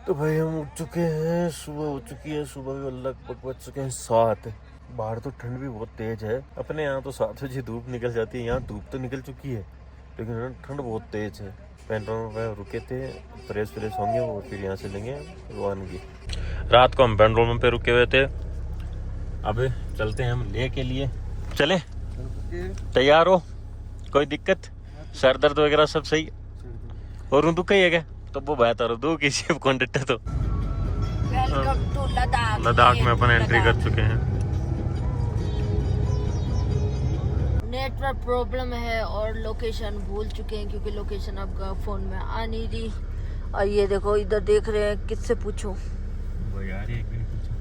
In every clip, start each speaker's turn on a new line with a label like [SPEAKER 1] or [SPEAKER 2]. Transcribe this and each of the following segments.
[SPEAKER 1] तो भाई हम उठ चुके हैं, सुबह हो चुकी है। सुबह के लगभग बज चुके हैं 7। बाहर तो ठंड भी बहुत तेज है। अपने यहाँ तो 7 बजे धूप निकल जाती है, यहाँ धूप तो निकल चुकी है लेकिन ठंड बहुत तेज है। पेट्रोल पंप रुके थे, फ्रेश होंगे और फिर यहाँ से लेंगे रवानगी। रात को हम पेट्रोल पंप पे रुके हुए थे, अब चलते हैं हम ले के लिए। चले, तैयार हो? कोई दिक्कत? सर दर्द वगैरह सब सही? और दुख ही है क्या? तो वो बेहतर हो दो किसी कॉन्टेक्ट। तो लद्दाख में अपन एंट्री कर चुके हैं।
[SPEAKER 2] नेटवर्क प्रॉब्लम है और लोकेशन भूल चुके हैं क्योंकि लोकेशन आपका फोन में आ नहीं रही। और ये देखो इधर देख रहे हैं, किससे पूछूं?
[SPEAKER 1] वो यार एक मिनट
[SPEAKER 2] पूछो।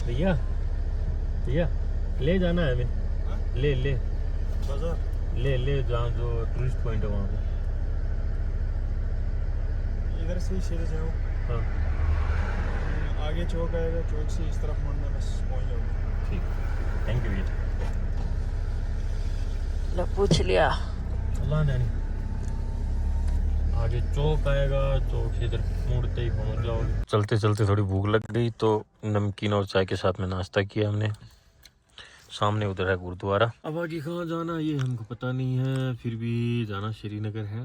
[SPEAKER 1] भैया ले जाना है हमें। ले बाजार ले जहाँ जो टूरिस्ट पॉइंट है वहाँ पे।
[SPEAKER 3] इधर से ही सीधे जाओ।
[SPEAKER 1] हाँ,
[SPEAKER 3] आगे चौक आएगा, चौक से इस तरफ मुड़ना, बस पहुँच जाओगे।
[SPEAKER 1] ठीक, थैंक यू भैया।
[SPEAKER 2] लो पूछ लिया।
[SPEAKER 1] अल्लाह जानी आगे चौक आएगा, चौक से इधर मुड़ते ही पहुँच जाओगे। चलते चलते थोड़ी भूख लग गई तो नमकीन और चाय के साथ में नाश्ता किया हमने। सामने उधर है गुरुद्वारा। अब आगे कहाँ जाना ये हमको पता नहीं है, फिर भी जाना श्रीनगर है।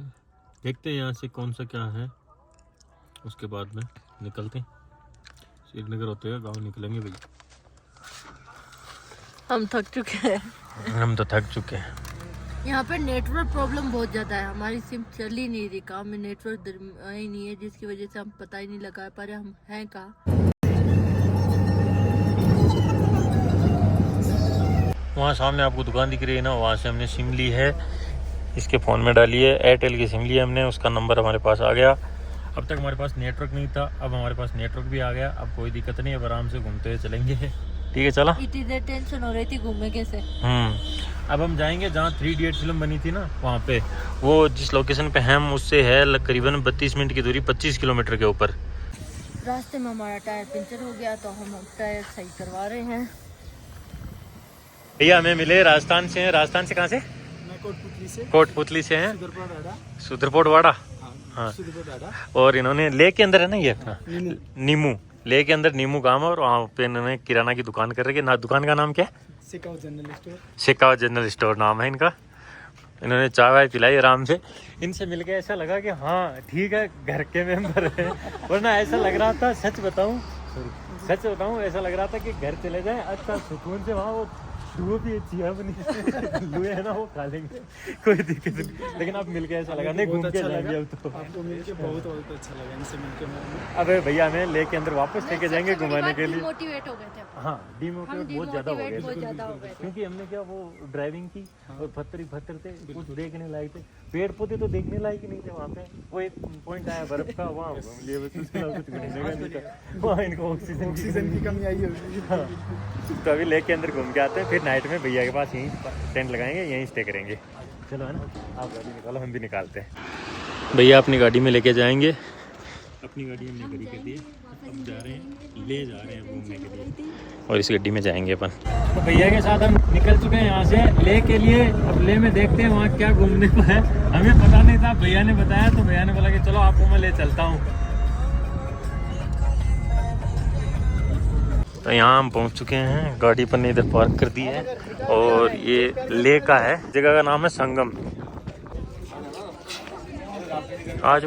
[SPEAKER 1] देखते हैं यहाँ से कौन सा क्या है, उसके बाद में निकलते हैं। श्रीनगर होते हुए गाँव निकलेंगे भैया।
[SPEAKER 2] हम थक चुके हैं।
[SPEAKER 1] हम तो थक चुके हैं।
[SPEAKER 2] यहाँ पे नेटवर्क प्रॉब्लम बहुत ज़्यादा है। हमारी सिम चल ही नहीं रही, काम में नेटवर्क ही नहीं है, जिसकी वजह से हम पता ही नहीं लगा पर हम हैं कहाँ।
[SPEAKER 1] वहाँ सामने आपको दुकान दिख रही है ना, वहाँ से हमने सिम ली है, इसके फ़ोन में डाली है। एयरटेल की सिम ली है हमने, उसका नंबर हमारे पास आ गया। अब तक हमारे पास नेटवर्क नहीं था, अब हमारे पास नेटवर्क भी आ गया। अब कोई दिक्कत नहीं है, अब आराम से घूमते हुए चलेंगे। ठीक है, चला।
[SPEAKER 2] इतनी देर टेंशन हो रही थी घूमने कैसे।
[SPEAKER 1] अब हम जाएंगे जहाँ 3 इडियट फिल्म बनी थी ना, वहाँ पे। वो जिस लोकेशन पे हम, उससे है करीबन 32 मिनट की दूरी, 25 किलोमीटर के ऊपर।
[SPEAKER 2] रास्ते में हमारा टायर पंचर हो गया तो हम टायर सही करवा रहे हैं।
[SPEAKER 1] भैया हमें मिले राजस्थान से हैं। राजस्थान से कहाँ से?
[SPEAKER 3] मैं
[SPEAKER 1] कोटपुतली से हैं। सुदरपोट वाड़ा। हाँ, और इन्होंने ले के अंदर है ना ये अपना नीमू, ले के अंदर नीमू गांव है, और वहाँ पे इन्होंने किराना की दुकान कर रखी है ना। दुकान का नाम क्या है? शेकावत जनरल स्टोर नाम है इनका। इन्होंने चाय वाय पिलाई आराम से। इनसे मिलके ऐसा लगा कि हाँ ठीक है, घर के मेंबर है। वरना ऐसा लग रहा था, सच बताऊं ऐसा लग रहा था कि घर चले जाए अच्छा सुकून से। वहाँ वो वो भी अच्छी है अपनी लुए है ना, वो खा लेंगे, कोई दिक्कत नहीं। लेकिन आप मिलके ऐसा लगा नहीं, घूम के जाएंगे अब तो।
[SPEAKER 3] आपको मिलके बहुत अच्छा लगा, इनसे मिलके।
[SPEAKER 1] अबे भैया हमें लेके अंदर वापस लेके जाएंगे घुमाने के लिए।
[SPEAKER 2] मोटिवेट हो गए थे।
[SPEAKER 1] हाँ, डीमोटिवेट बहुत ज्यादा हो गए
[SPEAKER 2] थे
[SPEAKER 1] क्योंकि हमने क्या वो ड्राइविंग की और पत्थर थे, कुछ देखने लायक थे। पेड़ पौधे तो देखने लायक ही नहीं थे वहाँ पे। वो एक पॉइंट आया बर्फ का, वहाँ घूम लिए, वहाँ इनको ऑक्सीजन
[SPEAKER 3] की कमी आई होगी।
[SPEAKER 1] तो अभी लेके अंदर घूम के आते हैं, फिर नाइट में भैया के पास यहीं टेंट लगाएंगे, यहीं स्टे करेंगे। चलो है ना, आप गाड़ी निकालो, हम भी निकालते हैं। भैया अपनी गाड़ी में लेके जाएंगे। अपनी गाड़ी हमने खड़ी कर दी है, अब जा रहे हैं, ले जा रहे हैं घूमने के लिए, और इस गड्डी में जाएंगे अपन। तो भैया के साथ हम निकल चुके हैं यहाँ से ले के लिए। अब ले में देखते हैं वहाँ क्या घूमने को है, हमें पता नहीं था, भैया ने बताया तो भैया ने बोला कि चलो आपको मैं ले चलता हूँ। तो यहाँ हम पहुँच चुके हैं, गाड़ी पर ने इधर पार्क कर दी है, और ये ले का है, जगह का नाम है संगम। आज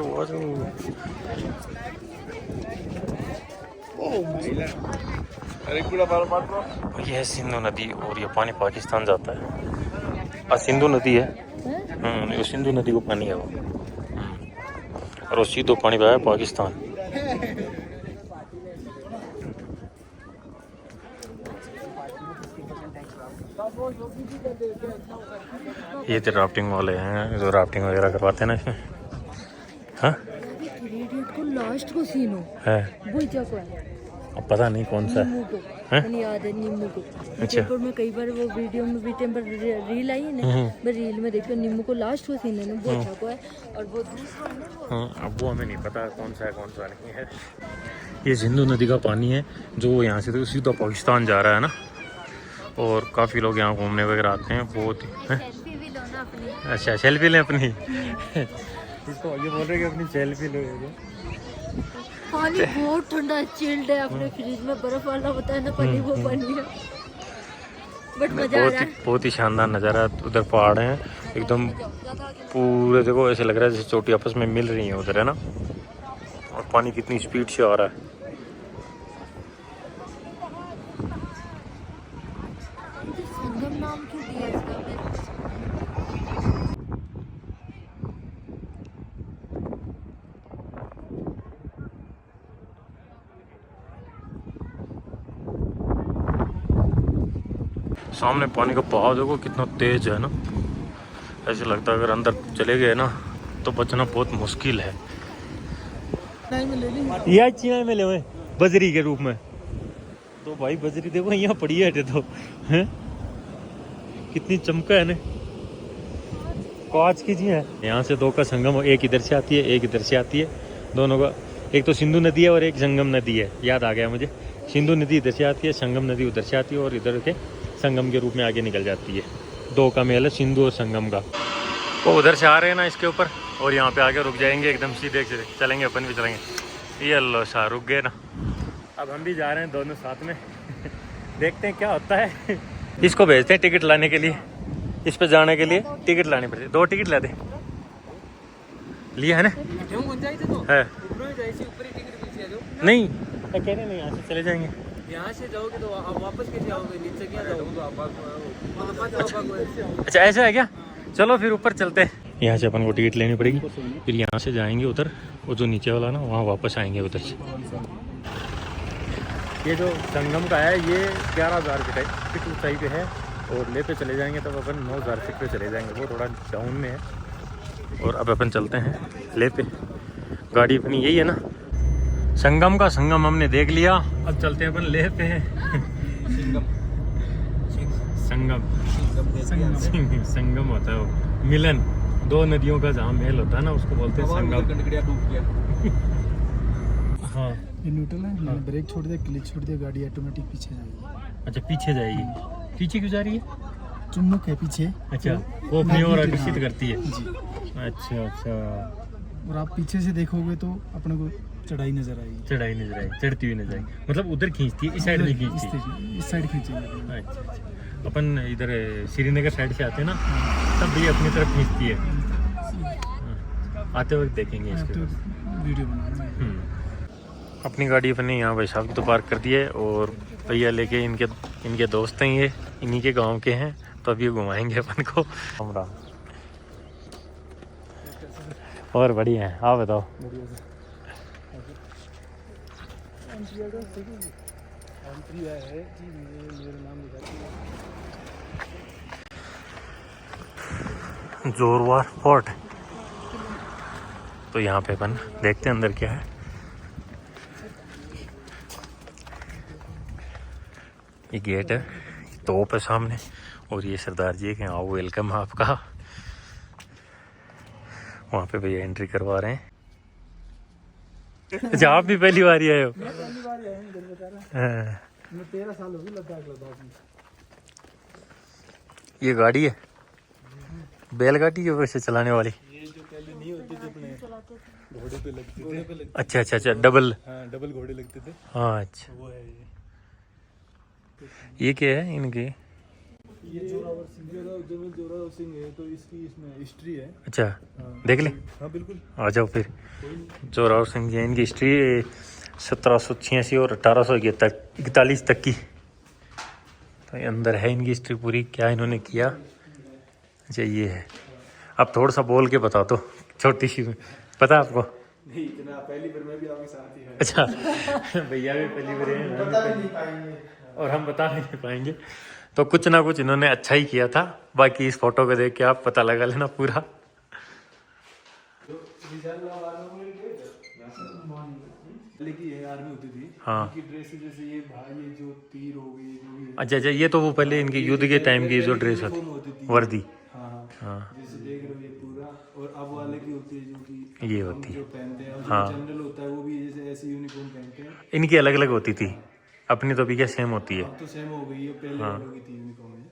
[SPEAKER 1] ये है सिंधु नदी, और ये पानी पाकिस्तान जाता है। सिंधु नदी है, ये सिंधु नदी को पानी है वो, और वो सीधो पानी बहा है पाकिस्तान। ये तो राफ्टिंग वाले हैं जो राफ्टिंग वगैरह करवाते हैं ना इसमें। हाँ,
[SPEAKER 2] को लास्ट को सीन हो
[SPEAKER 1] है,
[SPEAKER 2] वो जगह है,
[SPEAKER 1] अब पता नहीं कौन सा है।
[SPEAKER 2] याद है नींबू को।
[SPEAKER 1] अच्छा,
[SPEAKER 2] में कई बार वो वीडियो में भी रील आई है ना, मैं रील में देखी नींबू को लास्ट को सीन है ना, वो जगह है। और वो दूसरा है ना,
[SPEAKER 1] अब वो हमें नहीं पता कौन सा है कौन सा नहीं है। ये सिंधु नदी का पानी है जो यहाँ से तो सीधा पाकिस्तान जा रहा है ना, और काफ़ी लोग यहाँ घूमने वगैरह आते हैं। बहुत
[SPEAKER 2] अपनी।
[SPEAKER 1] अच्छा सेल्फी लें अपनी। इसको ये बोल रहे कि अपनी सेल्फी लो।
[SPEAKER 2] पानी बहुत ठंडा है, चिल्ड है, अपने फ्रिज में बर्फ वाला होता है ना पानी, वो पानी है, बट मजा आ रहा है।
[SPEAKER 1] बहुत ही शानदार नज़ारा। उधर पहाड़ हैं एकदम पूरे, देखो ऐसे लग रहा है जैसे चोटी आपस में मिल रही है उधर, है ना। और पानी कितनी स्पीड से आ रहा है।
[SPEAKER 2] संगम नाम क्यों दिया इसका?
[SPEAKER 1] सामने पानी का बहाव देखो कितना तेज है ना। ऐसे लगता है अगर अंदर चले गए ना तो बचना बहुत मुश्किल है। यह चिया में ले बजरी के रूप में तो भाई बजरी देखो यहाँ पड़ी है तो हैं कितनी चमका है ना। कांच की जी है। यहाँ से दो का संगम, एक इधर से आती है एक इधर से आती है, दोनों का। एक तो सिंधु नदी है और एक संगम नदी है, याद आ गया मुझे। सिंधु नदी इधर से आती है, संगम नदी उधर से आती है और इधर के संगम के रूप में आगे निकल जाती है। दो का मेल है सिंधु और संगम का। वो उधर से आ रहे हैं ना इसके ऊपर, और यहाँ पे आके रुक जाएंगे एकदम सीधे सीधे चलेंगे, अपन भी चलेंगे। ये लो सा रुक गए ना। अब हम भी जा रहे हैं दोनों साथ में। देखते हैं क्या होता है। इसको भेजते हैं टिकट लाने के लिए, इस पे जाने के लिए टिकट लानी पड़ती है। 2 टिकट ला दे लिया है ना है नहीं कह रहे नहीं, यहाँ से चले जाएंगे।
[SPEAKER 4] यहाँ से जाओगे तो आप वापस कैसे आओगे? नीचे क्या जाओगे?
[SPEAKER 1] अच्छा ऐसा है क्या? चलो फिर ऊपर चलते हैं। यहाँ से अपन को टिकट लेनी पड़ेगी, फिर यहाँ से जाएंगे उधर, वो जो नीचे वाला ना वहाँ वापस आएंगे उधर से। ये जो संगम का है ये 11,000 फीट ऊंचाई पे है, और ले पे चले जाएंगे तब अपन 9,000 फीट पे चले जाएंगे, वो थोड़ा डाउन में है। और अब अपन चलते हैं ले पे। गाड़ी अपनी यही है ना। संगम का संगम हमने देख लिया, अब चलते हैं अपन ले पे। संगम होता है वो मिलन, 2 नदियों का जहाँ मेल होता है ना उसको बोलते हैं संगम। हाँ
[SPEAKER 3] ये न्यूट्रल है, मैंने ब्रेक छोड़ दिया, क्लिच छोड़ दिया, गाड़ी ऑटोमेटिक पीछे जाएगी।
[SPEAKER 1] अच्छा पीछे जाएगी। पीछे क्यों जा रही है?
[SPEAKER 3] चुम्बक है पीछे।
[SPEAKER 1] अच्छा वो अपनी ओर आकर्षित करती है
[SPEAKER 3] जी।
[SPEAKER 1] अच्छा अच्छा।
[SPEAKER 3] और आप पीछे से देखोगे तो अपने को चढ़ाई नजर आएगी।
[SPEAKER 1] चढ़ाई नजर आएगी, चढ़ती हुई नजर आएगी, मतलब उधर खींचती है, इस साइड में खींचती है।
[SPEAKER 3] इस साइड खींचेगी।
[SPEAKER 1] अच्छा अच्छा। अपन इधर श्रीनगर साइड से आते हैं ना तब भी अपनी तरफ खींचती है। आते वक्त देखेंगे इसके
[SPEAKER 3] वीडियो बनाएंगे।
[SPEAKER 1] अपनी गाड़ी अपने यहाँ भाई साहब की तो पार्क कर दी है, और भैया लेके इनके दोस्त हैं, ये इन्हीं के गांव के हैं, तो अब ये घुमाएंगे अपन को। हमरा और बढ़िया है, आप बताओ। जोरवार फोर्ट, तो यहाँ पे अपन देखते हैं अंदर क्या है। ये गेट है, तोप है सामने, और ये सरदार जी के आओ वेलकम है आपका। वहाँ पे भैया एंट्री करवा रहे हैं। अच्छा आप भी पहली बार ही आए हो?
[SPEAKER 3] पहली बार आया हूं, बता रहा।
[SPEAKER 1] हाँ।
[SPEAKER 3] मैं 13 साल हो गए लद्दाख में।
[SPEAKER 1] ये गाड़ी है बैलगाड़ी के वैसे चलाने वाली।
[SPEAKER 3] ये जो पहले नहीं होते थे अपने घोड़े पे लगते थे।
[SPEAKER 1] अच्छा अच्छा अच्छा डबल।
[SPEAKER 3] हाँ डबल घोड़े लगते थे।
[SPEAKER 1] हाँ अच्छा
[SPEAKER 3] वो है
[SPEAKER 1] ये क्या है इनके?
[SPEAKER 3] ये जोरावर सिंह है, तो इसकी इसमें हिस्ट्री है।
[SPEAKER 1] अच्छा देख ले।
[SPEAKER 3] हाँ बिल्कुल,
[SPEAKER 1] आ जाओ फिर। जोरावर सिंह जी इनकी हिस्ट्री 1786 और 1841 तक की, तो ये अंदर है इनकी हिस्ट्री पूरी, क्या इन्होंने किया। अच्छा ये है। अब थोड़ा सा बोल के बता दो, छोटी सी पता है आपको?
[SPEAKER 3] नहीं इतना, पहली बार मैं भी आपके साथ ही है।
[SPEAKER 1] अच्छा भैया भी पहली बार हैं,
[SPEAKER 3] बता भी नहीं पाएंगे
[SPEAKER 1] और हम बता नहीं पाएंगे, तो कुछ ना कुछ इन्होंने अच्छा ही किया था। बाकी इस फोटो को देख के आप पता लगा लेना पूरा।
[SPEAKER 3] लेकिन ये आर्मी होती थी।
[SPEAKER 1] हाँ।
[SPEAKER 3] इनकी ड्रेस जैसे ये भाई, ये जो तीर हो गई जो भी है।
[SPEAKER 1] अच्छा अच्छा ये तो वो पहले इनके युद्ध के टाइम की जो ड्रेस
[SPEAKER 3] यूनिफॉर्म
[SPEAKER 1] होती
[SPEAKER 3] होती थी।
[SPEAKER 1] वर्दी।
[SPEAKER 3] हाँ
[SPEAKER 1] हाँ
[SPEAKER 3] जैसे देख रहे हो ये पूरा, और अब वाले की होती है जो कि
[SPEAKER 1] ये
[SPEAKER 3] हम
[SPEAKER 1] होती
[SPEAKER 3] जो
[SPEAKER 1] है।
[SPEAKER 3] पहनते हैं, और
[SPEAKER 1] हाँ।
[SPEAKER 3] जो जनरल होता है वो भी जैसे ऐसी यूनिफॉर्म पहनते हैं।
[SPEAKER 1] इनकी अलग अलग होती थी, अपनी तो भी क्या सेम होती है।
[SPEAKER 3] अब तो सेम हो गई है, पहले
[SPEAKER 1] हाँ।
[SPEAKER 3] वालों की थी यूनिफॉर्म है।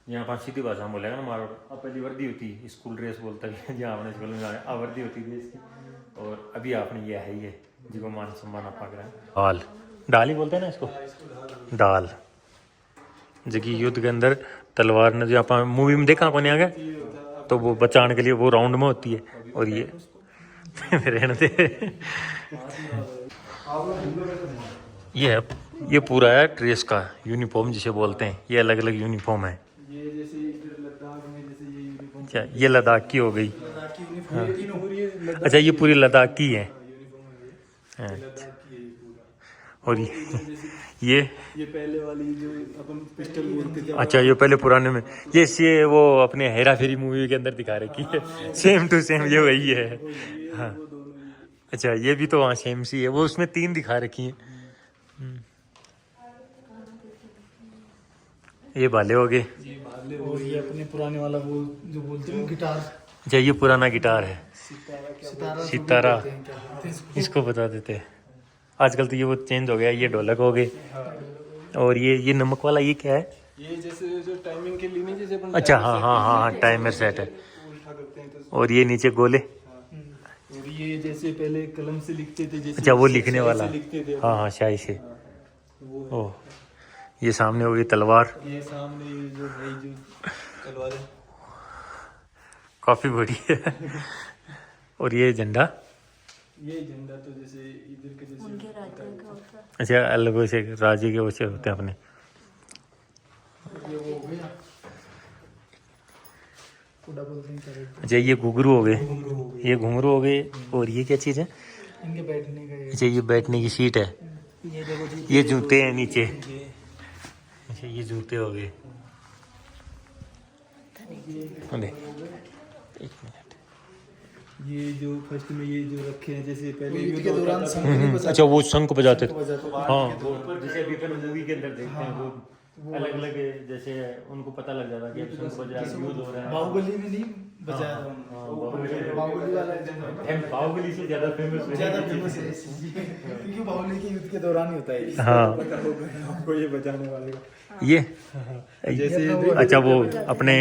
[SPEAKER 1] यहाँ पर सीधी भाषा में बोलेगा ना मारो। अब पहली वर्दी होती स्कूल ड्रेस बोलता है जहाँ अपने स्कूल में अब वर्दी होती थी इसकी, और अभी आपने ये है ये जिसको मान सम्मान आप पाक रहे हैं। दाल दाल ही बोलते हैं ना इसको, दाल जो कि युद्ध के अंदर तलवार ने जो आप मूवी में देखा कौन आ गया तो वो बचाने के लिए वो राउंड में होती है, और ये रहने दे। ये पूरा है ड्रेस का यूनिफॉर्म जिसे बोलते हैं, ये अलग अलग यूनिफॉर्म है।
[SPEAKER 3] ये जैसे इधर लद्दाख में जैसे ये यूनिफॉर्म,
[SPEAKER 1] अच्छा ये लद्दाख की हो गई।
[SPEAKER 3] लद्दाख की यूनिफॉर्म ये तीनों पूरी लद्दाख
[SPEAKER 1] अच्छा ये पूरी लद्दाख की है।
[SPEAKER 3] यूनिफॉर्म है, ये लद्दाख की है ये पूरा।
[SPEAKER 1] और
[SPEAKER 3] ये पहले वाली जो अपन पिस्टल बोलते थे।
[SPEAKER 1] अच्छा ये पहले पुराने में ये वो अपने हेरा फेरी मूवी के अंदर दिखा रखी है, सेम टू सेम ये वही है। हाँ अच्छा ये भी तो वहाँ सेम सी है, वो उसमें 3 दिखा रखी है। ये भाले हो गए,
[SPEAKER 3] ये भाले, और ये अपने पुराने वाला वो जो बोलते हैं गिटार।
[SPEAKER 1] अच्छा ये पुराना गिटार है, सितारा इसको बता देते हैं। आजकल तो ये वो चेंज हो गया, ये ढोलक हो गए। और ये नमक वाला ये क्या है?
[SPEAKER 3] ये जैसे जो टाइमिंग के लिए नहीं जैसे अपन
[SPEAKER 1] अच्छा हाँ हाँ हाँ हाँ टाइमर सेट है।
[SPEAKER 3] उल्टा करते हैं तो।
[SPEAKER 1] और ये नीचे गोले,
[SPEAKER 3] और ये जैसे पहले कलम से लिखते थे जैसे,
[SPEAKER 1] अच्छा वो लिखने वाला,
[SPEAKER 3] लिखते थे।
[SPEAKER 1] हाँ हाँ शाही से।
[SPEAKER 3] वो
[SPEAKER 1] ओह ये सामने हो गई तलवार,
[SPEAKER 3] ये सामने ये जो है जो तलवार है,
[SPEAKER 1] काफी बड़ी है। और ये झंडा,
[SPEAKER 3] ये झंडा तो जैसे इधर के जैसे
[SPEAKER 2] उनके राज्य का होता है।
[SPEAKER 1] अच्छा अलग से राज्य के वैसे होते हैं अपने।
[SPEAKER 3] ये वो हो गया कुड़ा बोलते हैं क्या बोलते
[SPEAKER 1] अच्छा ये घुंघरू हो गए,
[SPEAKER 3] हैं, घुंघरू हो गए।
[SPEAKER 1] ये घुंघरू हो गए। और ये क्या चीज़ है?
[SPEAKER 3] इनके बैठने का
[SPEAKER 1] अच्छा ये बैठने की सीट है।
[SPEAKER 3] ये देखो जी,
[SPEAKER 1] ये जूते हैं नीचे।
[SPEAKER 3] ये
[SPEAKER 1] अच्छा ये जूते हो गए। अरे एक मिनट,
[SPEAKER 3] ये जो फर्स्ट में ये जो रखे हैं जैसे पहले युद्ध के दौरान
[SPEAKER 1] अच्छा वो शंख बजाते थे।
[SPEAKER 3] हाँ
[SPEAKER 1] हाँ जैसे अभी अपन मूवी के अंदर देखते हैं वो अलग अलग जैसे उनको पता लग जाता कि अब शंख बज रहा है, युद्ध हो रहा है।
[SPEAKER 3] बाहुबली में नहीं बजाया था उन्होंने। बाहुबली वाला
[SPEAKER 1] बाहुबली से ज्यादा फेमस
[SPEAKER 3] ज्यादा फेमस है क्योंकि बाहुबली के युद्ध के दौरान ही होता है।
[SPEAKER 1] हाँ
[SPEAKER 3] पता होगा आपको ये बजाने वाले का।
[SPEAKER 1] ये
[SPEAKER 3] जैसे
[SPEAKER 1] अच्छा वो अपने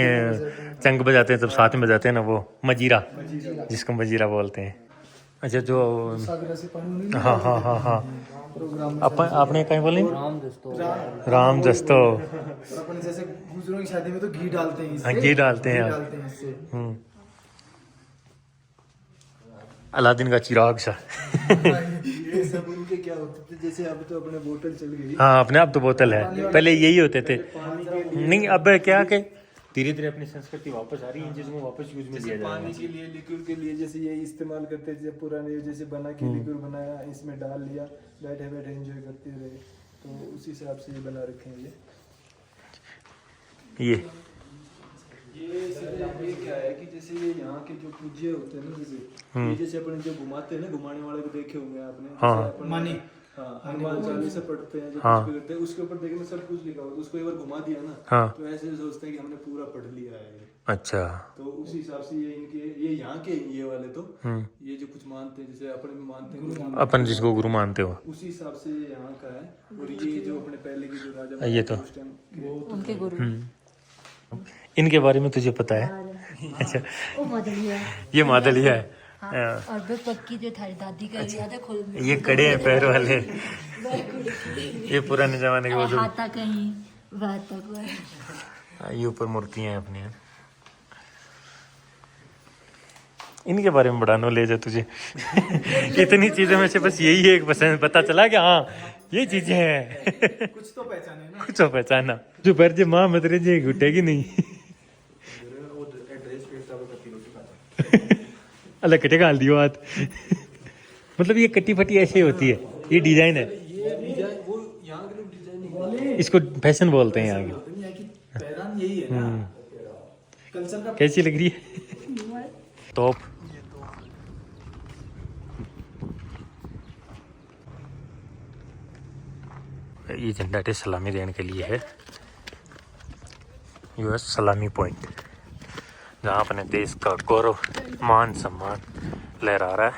[SPEAKER 1] चंग बजाते हैं तब साथ में बजाते हैं ना वो मजीरा, जिसको मजीरा बोलते हैं। अच्छा जो
[SPEAKER 3] सागरा से पानी नहीं
[SPEAKER 1] हाँ हाँ हाँ हाँ
[SPEAKER 3] प्रोग्राम में
[SPEAKER 1] आपने कहीं बोले राम दस्तो।
[SPEAKER 3] और अपन जैसे गुजरों की शादी में तो घी डालते हैं इससे,
[SPEAKER 1] हाँ, घी डालते हैं।
[SPEAKER 3] घी डालते हैं इससे।
[SPEAKER 1] अलादीन का चिराग सा।
[SPEAKER 3] ये सब उनके क्या होते थे जैसे अब तो अपने बोतल चल गई।
[SPEAKER 1] हाँ अपने आप तो बोतल है, पहले यही होते थे। नहीं अब क्या के धीरे धीरे अपनी संस्कृति वापस आ रही है जिसमें वापस यूज में लिया जा रहा
[SPEAKER 3] पानी
[SPEAKER 1] है।
[SPEAKER 3] के लिए लिक्विड के लिए जैसे ये इस्तेमाल करते थे पुराने, जैसे बना के लिक्विड बनाया इसमें डाल लिया, बैठे बैठे एंजॉय करते रहे, तो उसी हिसाब से ये बना रखे हैं। ये क्या है कि जैसे ये यहाँ के जो पूज्य होते हैं ना, जैसे ये जैसे अपने जो घुमाते हैं ना, घुमाने वाले को देखे होंगे आपने।
[SPEAKER 1] हाँ।
[SPEAKER 3] जैसे अपन मानी हनुमान चालीसा पढ़ते हैं, जो
[SPEAKER 1] हाँ।
[SPEAKER 3] कुछ भी करते हैं उसके ऊपर देखेंगे सब कुछ लिखा होता है, उसको एक बार घुमा दिया ना
[SPEAKER 1] हाँ।
[SPEAKER 3] तो ऐसे सोचते हैं कि हमने पूरा पढ़ लिया है।
[SPEAKER 1] अच्छा
[SPEAKER 3] तो उसी हिसाब से ये इनके ये यहाँ के ये वाले तो ये जो कुछ मानते हैं जैसे अपने में मानते हैं
[SPEAKER 1] अपन जिसको गुरु मानते हो
[SPEAKER 3] उसी हिसाब से यहाँ का है। और ये जो अपने पहले के जो राजा
[SPEAKER 1] ये तो
[SPEAKER 3] उस टाइम वो
[SPEAKER 2] उनके गुरु
[SPEAKER 1] इनके बारे में तुझे पता है? अच्छा
[SPEAKER 2] वो मदलिया
[SPEAKER 1] ये मादलिया है।
[SPEAKER 2] हाँ, और वो पक्की जो थारी दादी का याद है खुद में
[SPEAKER 1] ये कड़े हैं पैर वाले, ये पुराने जमाने के वो जो
[SPEAKER 2] हाथा कहीं वह तक
[SPEAKER 1] ये ऊपर मूर्तियां हैं अपनी। इनके बारे में बड़ा नॉलेज है तुझे। इतनी चीजों में से बस यही एक पसंद पता चला कि हाँ ये चीजें हैं।
[SPEAKER 3] कुछ तो पहचाने ना।
[SPEAKER 1] कुछ तो पहचाना जो पर जे माँ मतरे जे घुटेगी नहीं। अलग कटे गाल दियो बात। मतलब ये कट्टी फटी ऐसे होती है, ये डिजाइन है,
[SPEAKER 3] ये डिजाइन वो यहाँ के लोग डिजाइन
[SPEAKER 1] इसको फैशन बोलते हैं यहाँ के।
[SPEAKER 3] यहाँ की पहचान यही है ना, कल्चर का।
[SPEAKER 1] कैसी लग रही है? टॉप ये झंडा टे सलामी देने के लिए है। यूएस सलामी पॉइंट जहाँ अपने देश का गौरव मान सम्मान लहरा रहा है।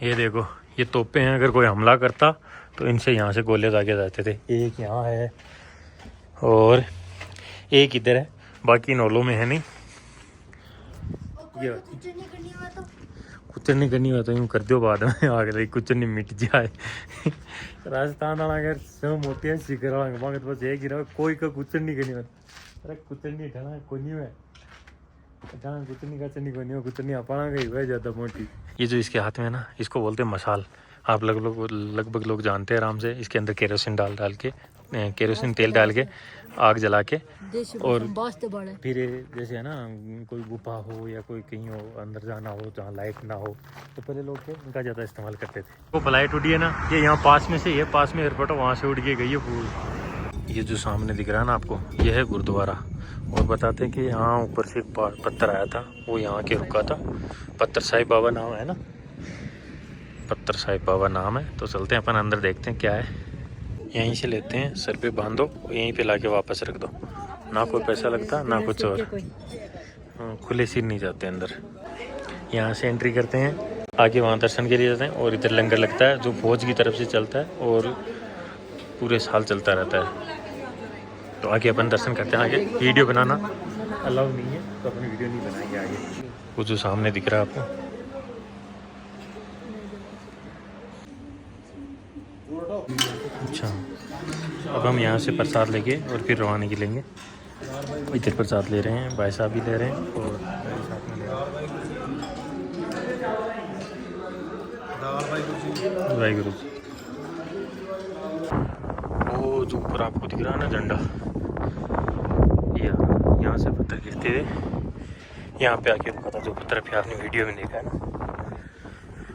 [SPEAKER 1] ये देखो ये तोपे हैं, अगर कोई हमला करता तो इनसे यहाँ से गोले दागे जाते थे। एक यहाँ है और एक इधर है, बाकी नौलों में है नहीं। ये कुछ नहीं करनी हुआ तो यूँ कर दो बाद में आगे कुछ नहीं मिट जाए। राजस्थान वाला अगर सब मोटे हैं शिखर वाला मांगे तो बस एक ही रहा, कोई का कुछ नहीं करनी हुआ। अरे कुछ नहीं ठाना कोई नहीं है, जहाँ कुछ नहीं का चन्नी कोई नहीं हो, कुछ नहीं अपना गई हुआ ज़्यादा मोटी। ये जो इसके हाथ में है ना, इसको बोलते हैं मसाल। आप लगभग लोग जानते हैं आराम से। इसके अंदर केरोसिन डाल के केरोसिन तेल डाल के आग जला के, और फिर जैसे है ना कोई गुफा हो या कोई कहीं हो अंदर जाना हो जहाँ लाइट ना हो, तो पहले लोग थे इनका ज़्यादा इस्तेमाल करते थे। वो फ्लाइट उड़ी है ना, ये यहाँ पास में से, ये पास में एयरपोर्ट है, वहाँ से उड़ के गई है फूल। ये जो सामने दिख रहा है ना आपको, ये है गुरुद्वारा। और बताते हैं कि यहाँ ऊपर से एक पत्थर आया था, वो यहाँ के रुका था। पत्थर साहिब बाबा नाम है ना, पत्थर साहिब बाबा नाम है। तो चलते हैं अपन अंदर, देखते हैं क्या है। यहीं से लेते हैं, सर पे बांधो, यहीं पे लाके वापस रख दो, ना कोई पैसा लगता ना कुछ और। खुले सिर नहीं जाते अंदर। यहाँ से एंट्री करते हैं, आगे वहाँ दर्शन के लिए जाते हैं। और इधर लंगर लगता है जो फौज की तरफ से चलता है और पूरे साल चलता रहता है। तो आगे अपन दर्शन करते हैं। आगे वीडियो बनाना अलाउ नहीं है, तो अपन वीडियो नहीं बनाएंगे आगे। वो जो सामने दिख रहा है आपको, अच्छा। अब हम यहाँ से प्रसाद लेके और फिर रवाना की लेंगे। इधर प्रसाद ले रहे हैं, भाई साहब भी ले रहे हैं और मेरे साथ में ले रहे हैं। वाहिगुरु जी। वो जो ऊपर आपको दिख रहा है ना झंडा, यहाँ से पत्थर गिरते थे, यहाँ पे आके रुका था जो पत्थर पे आपने वीडियो में देखा है ना।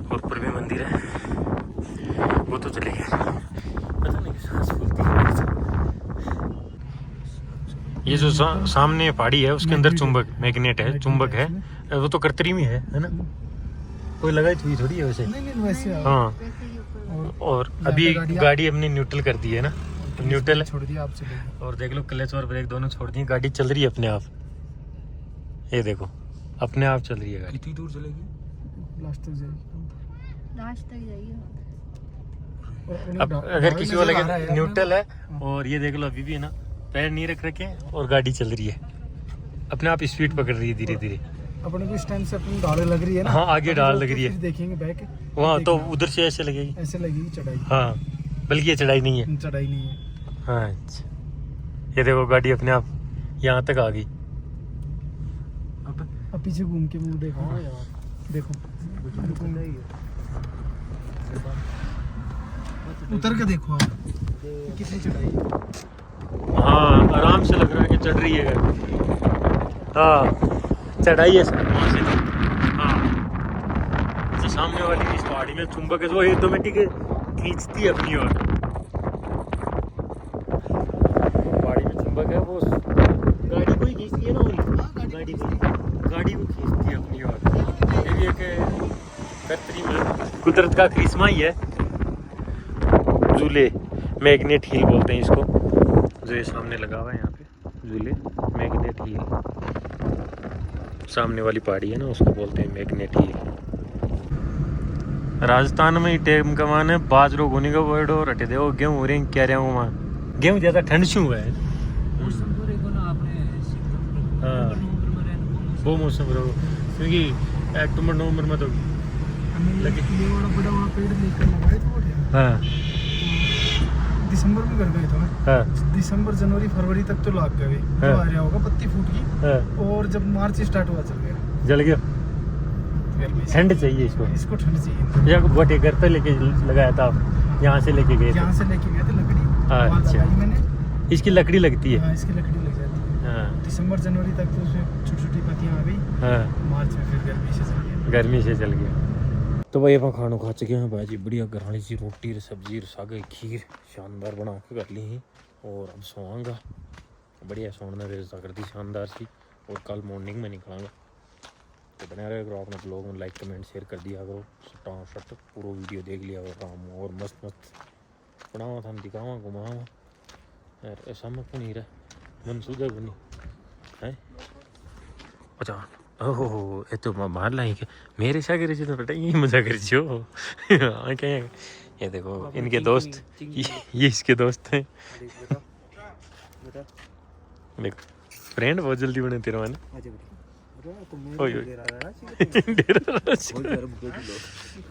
[SPEAKER 1] और ऊपर भी मंदिर है, वो तो चले गए, पता नहीं सांस फूलती है। ये जो सामने पहाड़ी है उसके अंदर चुंबक मैग्नेट है, चुंबक है, वो तो कृत्रिम ही है ना, कोई लगाई हुई थोड़ी है वैसे। हाँ, और अभी गाड़ी अपनी न्यूट्रल कर दी है ना, न्यूट्रल छोड़ दिया आपसे। और देख लो क्लच और ब्रेक दोनों छोड़ दिए, गाड़ी चल रही है अपने आप। ये देखो अपने आप चल रही है गाड़ी।
[SPEAKER 3] कितनी दूर चलेगी? लास्ट तक जाएगी।
[SPEAKER 1] अब अगर किसी को लगे न्यूट्रल है, और ये देख लो अभी भी है ना, पैर नहीं रख रखे और गाड़ी चल रही है अपने आप, स्पीड पकड़ रही है धीरे धीरे।
[SPEAKER 3] अपने को इस टाइम से अपनी ढाल लग रही है ना।
[SPEAKER 1] हाँ आगे ढाल लग रही है,
[SPEAKER 3] देखेंगे बैक
[SPEAKER 1] वहाँ तो उधर से ऐसे लगेगी,
[SPEAKER 3] ऐसे लगेगी चढ़ाई।
[SPEAKER 1] हाँ बल्कि ये चढ़ाई नहीं है,
[SPEAKER 3] चढ़ाई नहीं है।
[SPEAKER 1] हाँ अच्छा। ये देखो गाड़ी अपने आप यहाँ तक आ गई।
[SPEAKER 3] अब पीछे घूम के मुंह देखो, देखो उतर के देखो आप कितनी चढ़ाई है।
[SPEAKER 1] हाँ आराम से लग रहा है कि चढ़ रही है गाड़ी। हाँ चढ़ाई है सर वहाँ से। हाँ जो सामने वाली इस पहाड़ी में चुंबक है, वो ऑटोमेटिक खींचती है अपनी ओर। पहाड़ी में चुंबक है, वो गाड़ी को ही खींचती है ना, गाड़ी को खींचती है अपनी ओर। ये भी एक कृत्रिम कुदरत का करिश्मा ही है। झूले मैग्नेट हील बोलते हैं इसको, जो ये सामने लगा हुआ है यहाँ पे झूले, मैग्नेट हील। सामने वाली पहाड़ी है ना उसको बोलते हैं मैग्नेट हील। राजस्थान में टाइम का मान है बाजरो गोनी का वर्ड और हटे दे, गेहूँ हो रहे हैं, कह रहे हूँ वहाँ गेहूँ ज़्यादा ठंड से हुआ है। हाँ वो मौसम रहो, क्योंकि अक्टूबर नवंबर में तो लगे। हाँ
[SPEAKER 3] दिसंबर में कर गए थे ना।
[SPEAKER 1] हाँ
[SPEAKER 3] दिसंबर जनवरी फरवरी तक तो लाग गए, तो आ रहा होगा पत्ती फूट गई।
[SPEAKER 1] हाँ
[SPEAKER 3] और जब मार्च स्टार्ट हुआ चल गया,
[SPEAKER 1] जल गया। ठंड चाहिए इसको
[SPEAKER 3] ठंड चाहिए।
[SPEAKER 1] या बोटे घर पे लेके लगाया था आप, यहाँ से लेके गए थे?
[SPEAKER 3] यहाँ से लेके गए थे लकड़ी।
[SPEAKER 1] अच्छा
[SPEAKER 3] मैंने
[SPEAKER 1] इसकी लकड़ी लगती है।
[SPEAKER 3] हाँ, इसकी लकड़ी लग जाती है।
[SPEAKER 1] हाँ
[SPEAKER 3] दिसंबर जनवरी तक तो उसमें छोटी छोटी पत्तियाँ आ गई।
[SPEAKER 1] हाँ
[SPEAKER 3] मार्च में फिर गर्मी से चल गया।
[SPEAKER 1] तो भाई अपन खाना खा चुके हैं भाई जी, बढ़िया घरानी सी रोटी और सब्जी और साग खीर शानदार बना के कर ली ही। और अब सोआंगा, बढ़िया सोने में व्यवस्था कर दी शानदार सी, और कल मॉर्निंग में निकलांगा। तो बने रहे करो अपने ब्लॉग में, लाइक कमेंट शेयर कर दिया करो, सट पूरा वीडियो देख लिया करो। काम और मस्त बनावा था, दिखावा घुमावा यार, ऐसा मत नहीं रहा मन सूझा बनी है। अच्छा ओहो ये तो मार लाई के मेरे से कर तो बेटा यही मजा कर हाँ क्या ये देखो इनके दोस्त, ये इसके दोस्त हैं। देखो फ्रेंड बहुत जल्दी बने तेरे माने
[SPEAKER 4] अच्छा बेटा अरे तो मैं
[SPEAKER 1] ओए ओए
[SPEAKER 4] दे रहा है
[SPEAKER 1] डेरा